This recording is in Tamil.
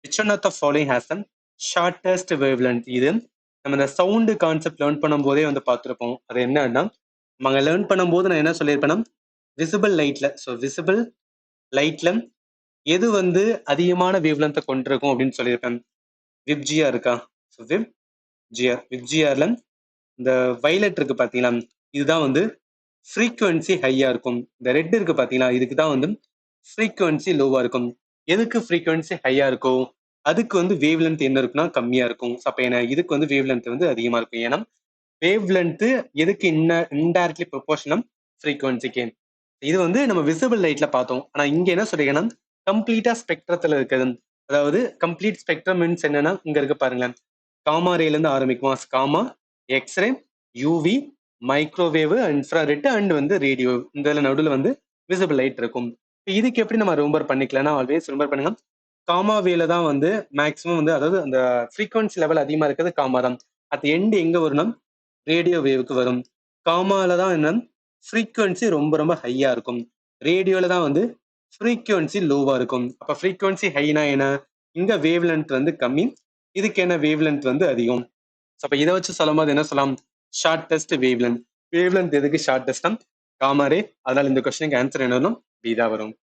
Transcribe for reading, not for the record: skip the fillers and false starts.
Which one of the following has an shortest wave length? இது நம்ம இந்த சவுண்டு கான்செப்ட் லேர்ன் பண்ணும்போதே வந்து பார்த்துருப்போம். அது என்னன்னா, நம்ம லேர்ன் பண்ணும்போது நான் என்ன சொல்லியிருப்பேன்னா, விசிபிள் லைட்ல, ஸோ விசிபிள் லைட்ல எது வந்து அதிகமான வேவ் லென்த்தை கொண்டிருக்கும் அப்படின்னு சொல்லியிருப்பேன். விப்ஜிஆர் இருக்கா? ஸோ விப்ஜிஆர்ல இந்த வைலட் இருக்கு பார்த்தீங்களா, இதுதான் வந்து ஃப்ரீக்குவன்சி ஹையா இருக்கும். இந்த ரெட் இருக்கு பார்த்தீங்களா, இதுக்கு தான் வந்து ஃப்ரீக்குவன்சி லோவா இருக்கும். எதுக்கு ஃப்ரீக்குவன்சி ஹையா இருக்கும்? அதுக்கு வந்து வேவ் லென்த் என்ன இருக்குன்னா கம்மியா இருக்கும். அப்ப என்ன, இதுக்கு வந்து வேவ் லென்த் வந்து அதிகமா இருக்கும். ஏன்னா வேவ் லென்த் எதுக்கு இன்டைரக்ட்லி ப்ரொபோர்ஷனல் ஃப்ரீக்குவன்சிக்கு. இது வந்து நம்ம விசிபிள் லைட்ல பார்த்தோம். ஆனா இங்க என்ன சொல்றீங்கன்னா கம்ப்ளீட்டா ஸ்பெக்ட்ரத்துல இருக்குது. அதாவது கம்ப்ளீட் ஸ்பெக்ட்ரம் மீன்ஸ் என்னன்னா, இங்க இருக்கு பாருங்களேன், காமா ரேல இருந்து ஆரம்பிக்குமா, gamma, x ray, UV, microwave, infrared and வந்து ரேடியோ. இந்த நடுவில் வந்து விசிபிள் லைட் இருக்கும். இதுக்கு எப்படி நம்ம ரிமெம்பர் பண்ணிக்கலாம்னா, ஆல்வேஸ் ரிமெம்பர் பண்ணுங்க, காமா வேல தான் வந்து மேக்ஸிமம் வந்து, அதாவது அந்த ஃப்ரீக்வன்சி லெவல் அதிகமா இருக்கிறது காமா தான். அட் எண்ட் எங்க வரும்னா ரேடியோ வேவுக்கு வரும். காமால தான் என்ன, ஃப்ரீக்வன்சி ரொம்ப ரொம்ப ஹையா இருக்கும். ரேடியோல தான் வந்து ஃப்ரீக்வன்சி லோவா இருக்கும். அப்ப ஃப்ரீக்வன்சி ஹைனா என்ன, இங்க வேவ் லென்த் வந்து கம்மி, இதுக்கு என்ன வேவ் லென்த் வந்து அதிகம். அப்ப இதை வச்சு சொல்லும் போது என்ன சொல்லலாம், shortest wave length. Wave length எதுக்கு ஷார்டஸ்ட்? Gamma ray. அதனால இந்த கொஸ்டினுக்கு ஆன்சர் என்ன வரும், பி தான் வரும்.